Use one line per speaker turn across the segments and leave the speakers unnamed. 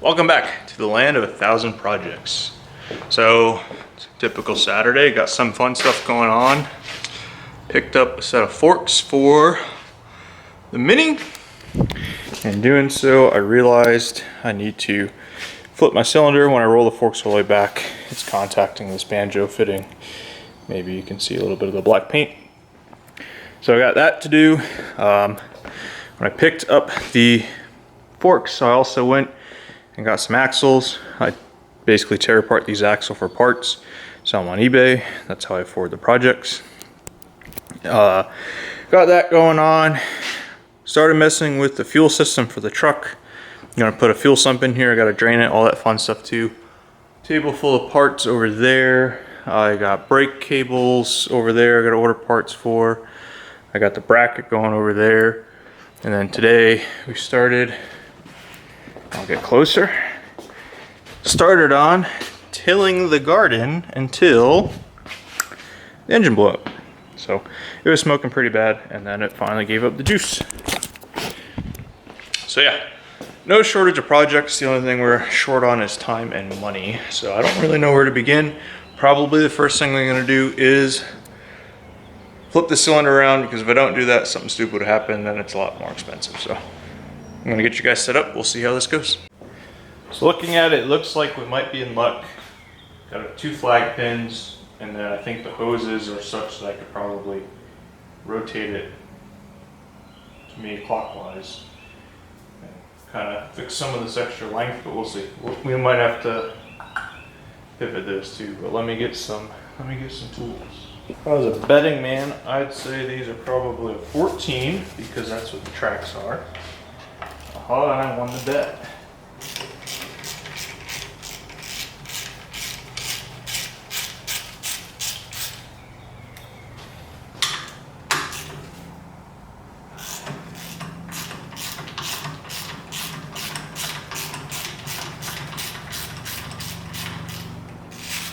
Welcome back to the land of 1,000 projects. So, it's a typical Saturday, got some fun stuff going on. Picked up a set of forks for the Mini. In doing so, I realized I need to flip my cylinder. When I roll the forks all the way back, it's contacting this banjo fitting. Maybe you can see a little bit of the black paint. So I got that to do. When I picked up the forks, I also went and got some axles. I basically tear apart these axles for parts, sell them on eBay. That's how I afford the projects. Got that going on. Started messing with the fuel system for the truck. I'm gonna put a fuel sump in here. I gotta drain it, all that fun stuff too. Table full of parts over there. I got brake cables over there. I gotta order parts for. I got the bracket going over there. And then today we started, I'll get closer. Started on tilling the garden until the engine blew up. So it was smoking pretty bad, and then it finally gave up the juice. So yeah, no shortage of projects. The only thing we're short on is time and money. So I don't really know where to begin. Probably the first thing I'm gonna do is flip the cylinder around, because if I don't do that, something stupid would happen, then it's a lot more expensive. So I'm gonna get you guys set up. We'll see how this goes. So looking at it, it looks like we might be in luck. Got 2 flag pins, and then I think the hoses are such that I could probably rotate it to me clockwise and kind of fix some of this extra length, but we'll see. We might have to pivot those too, but let me get some tools. If I was a betting man, I'd say these are probably a 14 because that's what the tracks are. Aha, and I won the bet.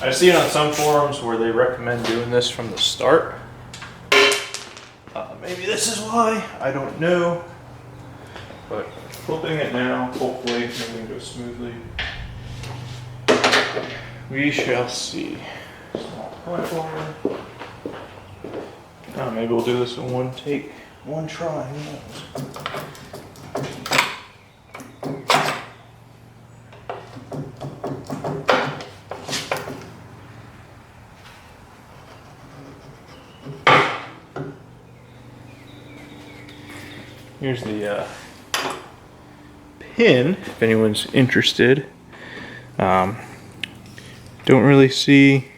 I've seen on some forums where they recommend doing this from the start. Maybe this is why, I don't know. But flipping it now, hopefully everything goes smoothly. We shall see. Small point bar. Maybe we'll do this in one take, one try, who knows. Here's the pin, if anyone's interested. Don't really see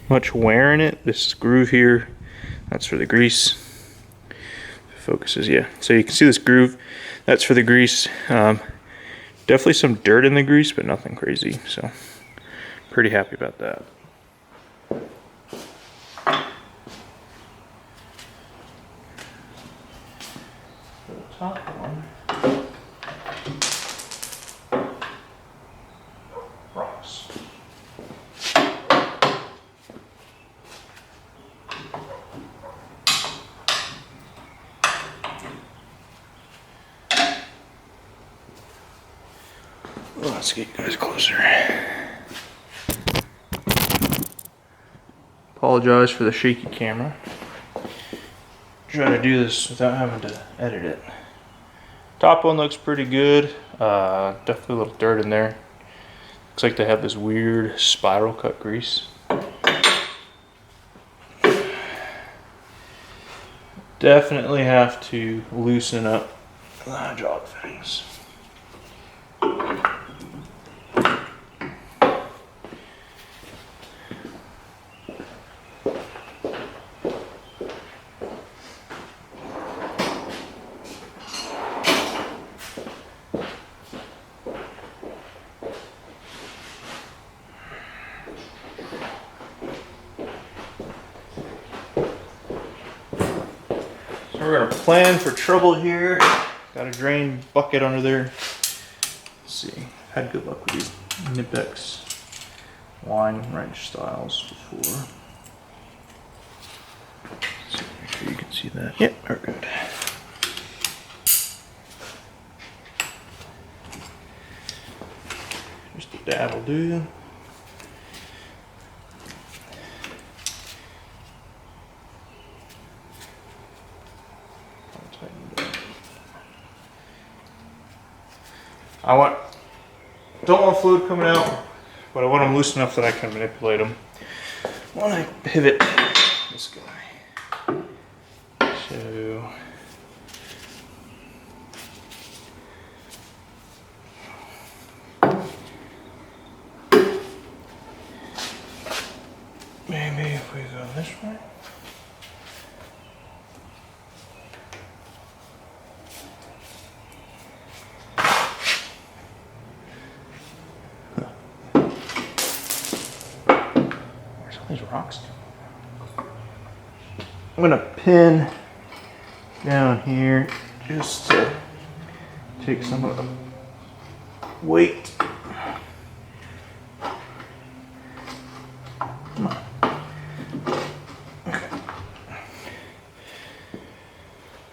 much wear in it. This groove here, that's for the grease. If it focuses, yeah. So you can see this groove, that's for the grease. Definitely some dirt in the grease, but nothing crazy. So pretty happy about that. Top one. Rocks. Let's get you guys closer. Apologize for the shaky camera. Try to do this without having to edit it. Top one looks pretty good. Definitely a little dirt in there. Looks like they have this weird spiral cut grease. Definitely have to loosen up the hydraulic fittings. We're gonna plan for trouble here. Got a drain bucket under there. Let's see, had good luck with these Nipex wine wrench styles before. So make sure you can see that. Yep, we're good. That'll do. Don't want fluid coming out, but I want them loose enough that I can manipulate them. When I pivot this guy, so maybe if we go this way. These rocks. I'm gonna pin down here just to take some of the weight. Come on. Okay.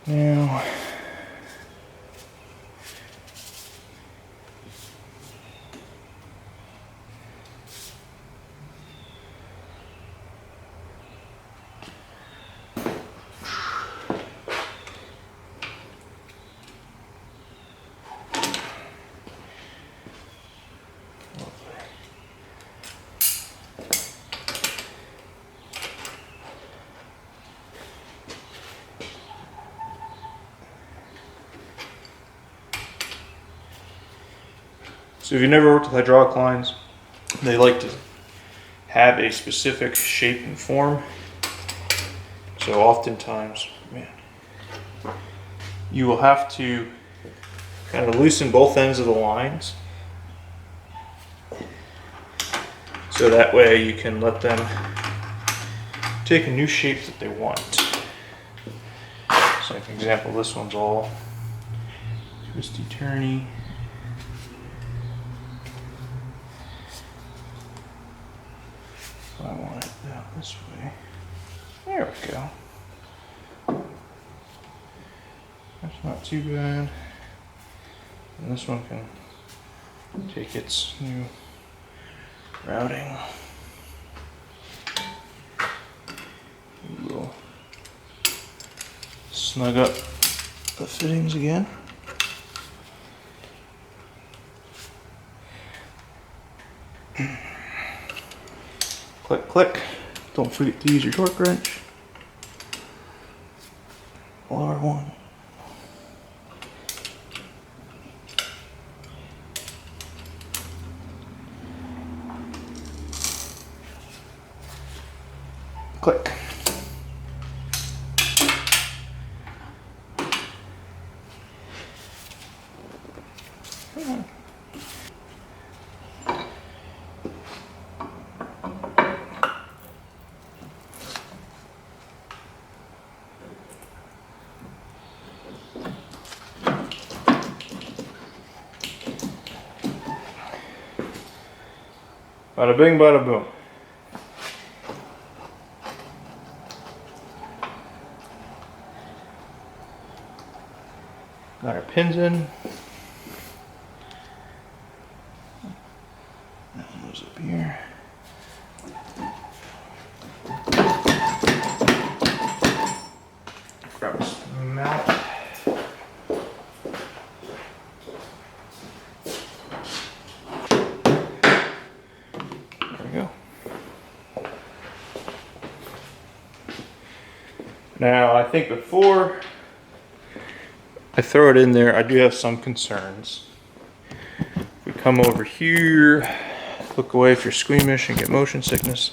Now so if you've never worked with hydraulic lines, they like to have a specific shape and form. So oftentimes, man, you will have to kind of loosen both ends of the lines. So that way you can let them take a new shape that they want. So for example, this one's all twisty turny. I want it down this way. There we go. That's not too bad. And this one can take its new routing. We'll snug up the fittings again. Click, click. Don't forget to use your torque wrench. R1. Click. Bada bing, bada boom. Got our pins in. That one goes up here. Grab this mallet. Now, I think before I throw it in there, I do have some concerns. If we come over here, look away if you're squeamish and get motion sickness.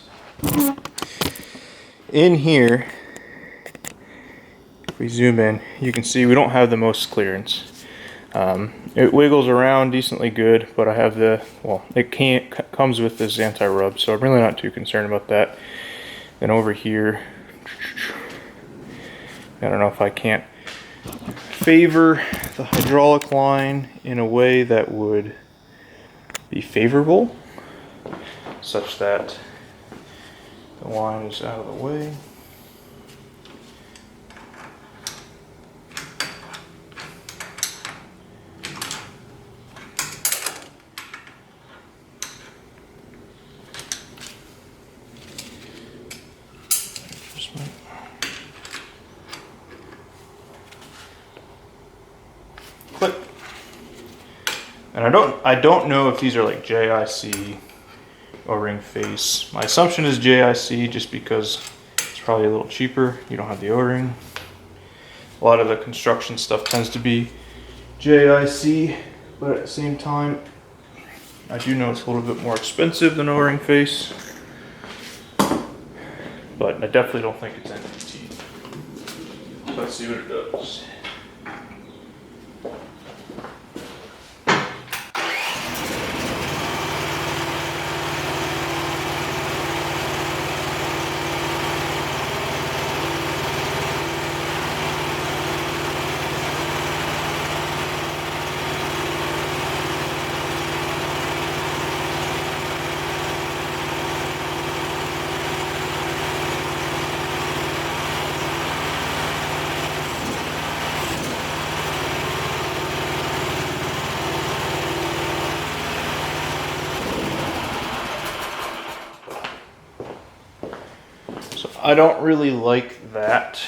In here, if we zoom in, you can see we don't have the most clearance. It wiggles around decently good, but I have the, well, it comes with this anti-rub, so I'm really not too concerned about that. Then over here, I don't know if I can't favor the hydraulic line in a way that would be favorable, such that the line is out of the way. And I don't know if these are like JIC O-ring face. My assumption is JIC just because it's probably a little cheaper. You don't have the O-ring. A lot of the construction stuff tends to be JIC, but at the same time, I do know it's a little bit more expensive than O-ring face. But I definitely don't think it's NPT. So let's see what it does. I don't really like that.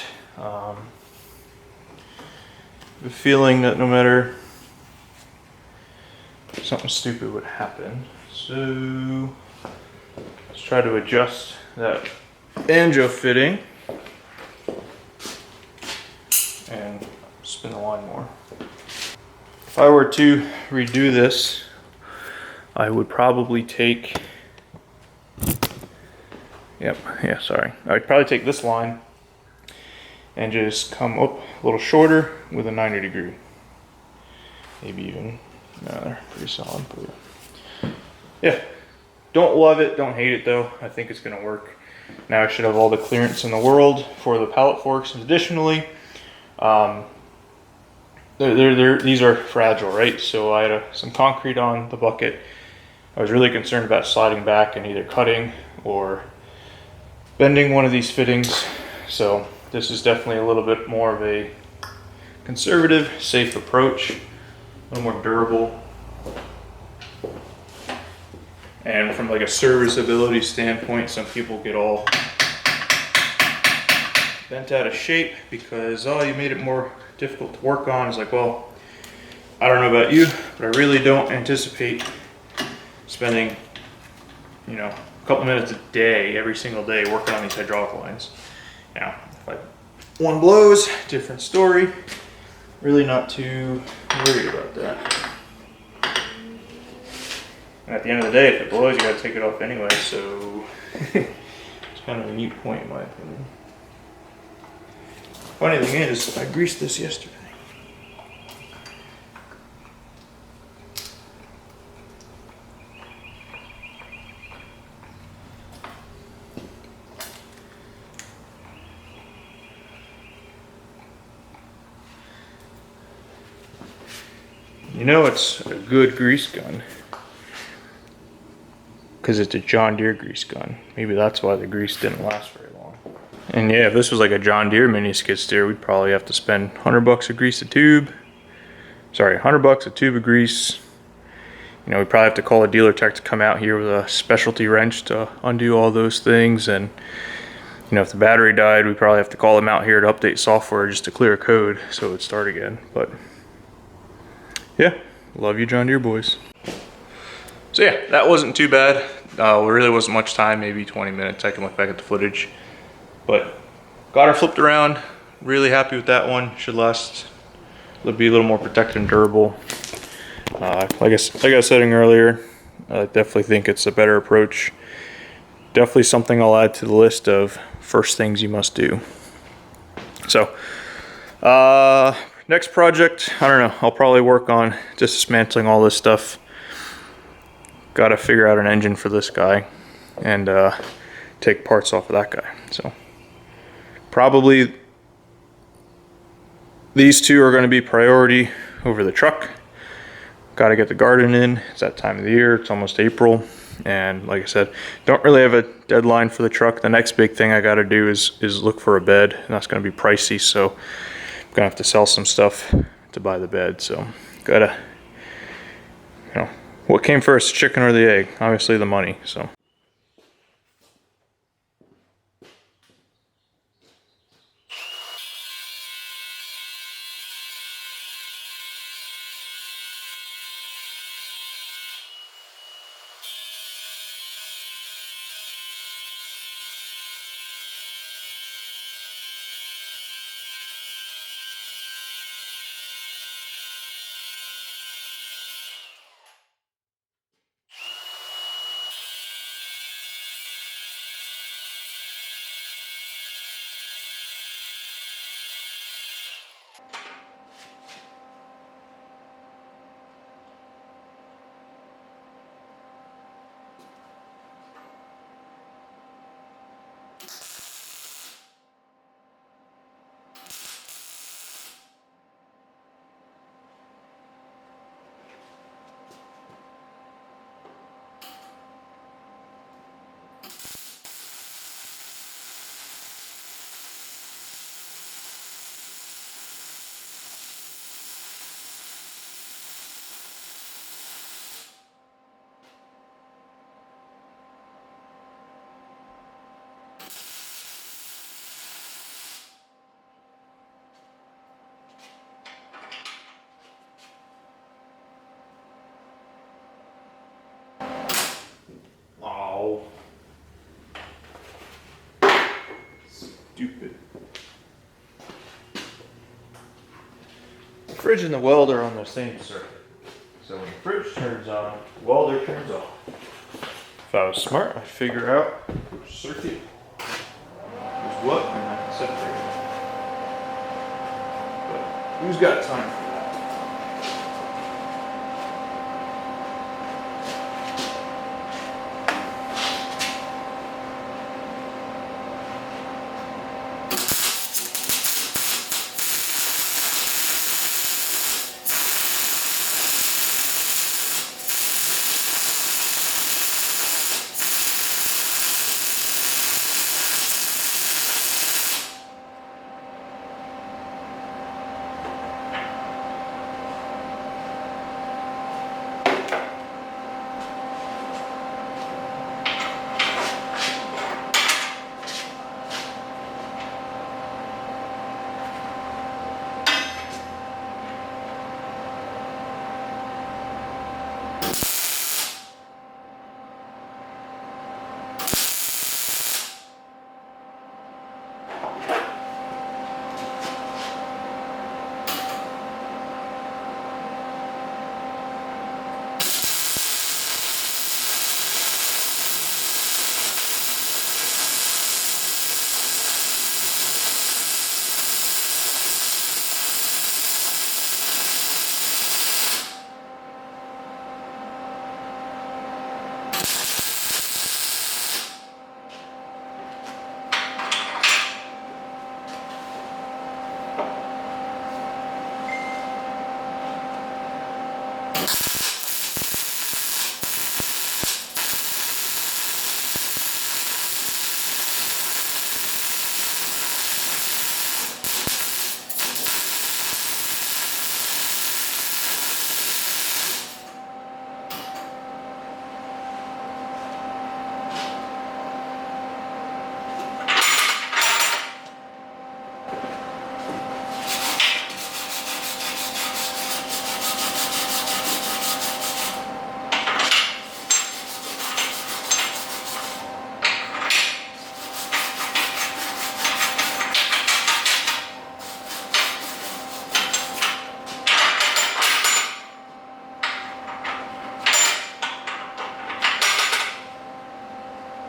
The feeling that no matter something stupid would happen. So let's try to adjust that banjo fitting and spin the line more. If I were to redo this, I would probably take I'd probably take this line and just come up a little shorter with a 90 degree. Maybe even, no, they're pretty solid. But yeah, don't love it, don't hate it though. I think it's gonna work. Now I should have all the clearance in the world for the pallet forks. Additionally, these are fragile, right? So I had some concrete on the bucket. I was really concerned about sliding back and either cutting or bending one of these fittings. So this is definitely a little bit more of a conservative, safe approach, a little more durable. And from like a serviceability standpoint, some people get all bent out of shape because, oh, you made it more difficult to work on. It's like, well, I don't know about you, but I really don't anticipate spending, you know, a couple minutes a day, every single day, working on these hydraulic lines. Now, if one blows, different story. Really not too worried about that. And at the end of the day, if it blows, you gotta take it off anyway, so it's kind of a moot point in my opinion. Funny thing is, I greased this yesterday. You know it's a good grease gun because it's a John Deere grease gun. Maybe that's why the grease didn't last very long. And yeah, if this was like a John Deere mini skid steer, we'd probably have to spend $100 to grease a tube. Sorry, $100 a tube of grease. You know, we'd probably have to call a dealer tech to come out here with a specialty wrench to undo all those things. And you know, if the battery died, we'd probably have to call them out here to update software just to clear code so it would start again. But yeah, love you John Deere boys. So yeah, that wasn't too bad. There really wasn't much time, maybe 20 minutes. I can look back at the footage. But got her flipped around. Really happy with that one. Should last, it'll be a little more protected and durable. Like I was saying earlier, I definitely think it's a better approach. Definitely something I'll add to the list of first things you must do. So, next project, I don't know, I'll probably work on dismantling all this stuff. Got to figure out an engine for this guy and take parts off of that guy. So probably these two are going to be priority over the truck. Got to get the garden in. It's that time of the year. It's almost April. And like I said, don't really have a deadline for the truck. The next big thing I got to do is look for a bed, and that's going to be pricey. So I'm going to have to sell some stuff to buy the bed. So gotta, you know, what came first, chicken or the egg? Obviously the money. So. stupid. The fridge and the welder are on the same circuit. So when the fridge turns on, the welder turns off. If I was smart, I'd figure out which circuit is what and I can separate it. But who's got time for that?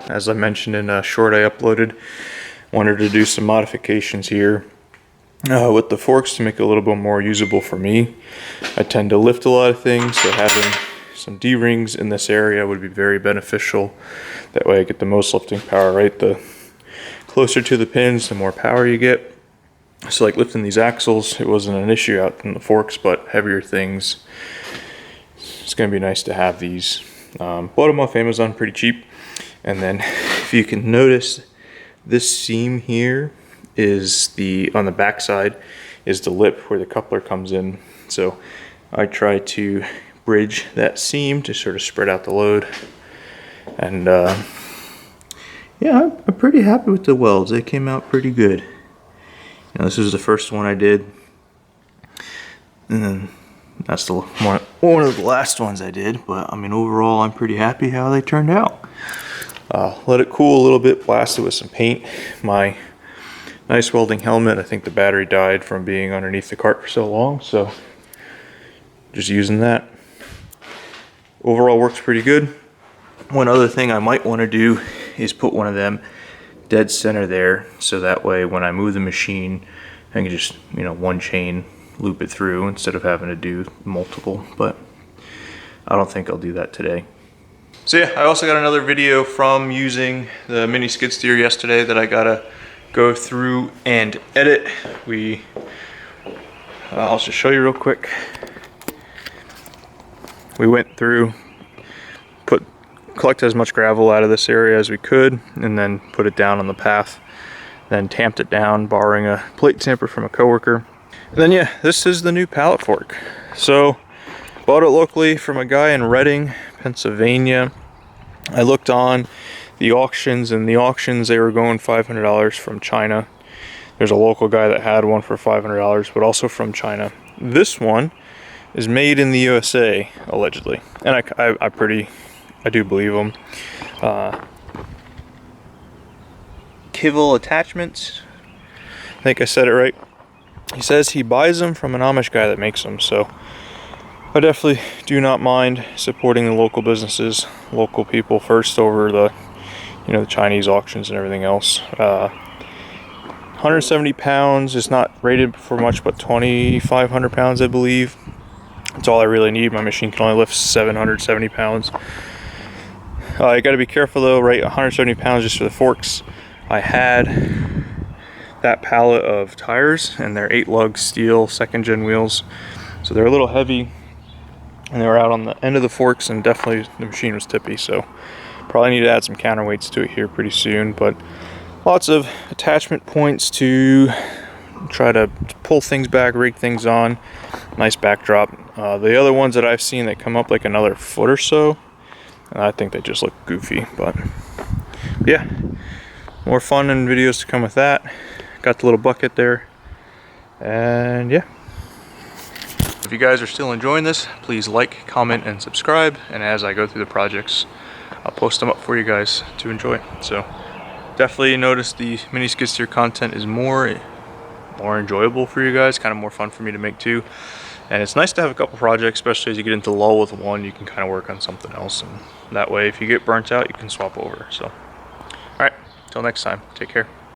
As I mentioned in a short I uploaded, wanted to do some modifications here with the forks to make it a little bit more usable for me. I tend to lift a lot of things, so having some D-rings in this area would be very beneficial. That way I get the most lifting power, right? The closer to the pins, the more power you get. So like lifting these axles, it wasn't an issue out in the forks, but heavier things, it's going to be nice to have these. Bought them off Amazon pretty cheap. And then if you can notice, this seam here is on the back side is the lip where the coupler comes in. So I try to bridge that seam to sort of spread out the load. And yeah, I'm pretty happy with the welds. They came out pretty good. Now, this was the first one I did. And then that's one of the last ones I did. But I mean, overall, I'm pretty happy how they turned out. Let it cool a little bit, blasted with some paint. My nice welding helmet, I think the battery died from being underneath the cart for so long, so just using that. Overall works pretty good. One other thing I might want to do is put one of them dead center there, so that way when I move the machine, I can just, one chain loop it through instead of having to do multiple, but I don't think I'll do that today. So yeah, I also got another video from using the mini skid steer yesterday that I gotta go through and edit. I'll just show you real quick. We went through, collected as much gravel out of this area as we could, and then put it down on the path. Then tamped it down, borrowing a plate tamper from a coworker. And then yeah, this is the new pallet fork. So, bought it locally from a guy in Reading, Pennsylvania. I looked on the auctions, and the auctions, they were going $500 from China. There's a local guy that had one for $500, but also from China. This one is made in the U.S.A, allegedly, and I do believe them. Kivil attachments, I think I said it right. He says he buys them from an Amish guy that makes them, so I definitely do not mind supporting the local businesses, local people first over the, you know, the Chinese auctions and everything else. 170 pounds is not rated for much but 2,500 pounds, I believe. That's all I really need. My machine can only lift 770 pounds. You got to be careful though, right? 170 pounds just for the forks. I had that pallet of tires, and they're 8-lug steel 2nd gen wheels, so they're a little heavy, and they were out on the end of the forks, and definitely the machine was tippy, so probably need to add some counterweights to it here pretty soon. But lots of attachment points to try to pull things back, rig things on. Nice backdrop. The other ones that I've seen that come up like another foot or so, I think they just look goofy, but yeah, more fun and videos to come with that. Got the little bucket there, and yeah. If you guys are still enjoying this, please like, comment, and subscribe, and as I go through the projects, I'll post them up for you guys to enjoy. So definitely notice the mini skid steer content is more enjoyable for you guys, kind of more fun for me to make too. And it's nice to have a couple projects, especially as you get into lull with one, you can kind of work on something else, and that way if you get burnt out, you can swap over. So all right, till next time, take care.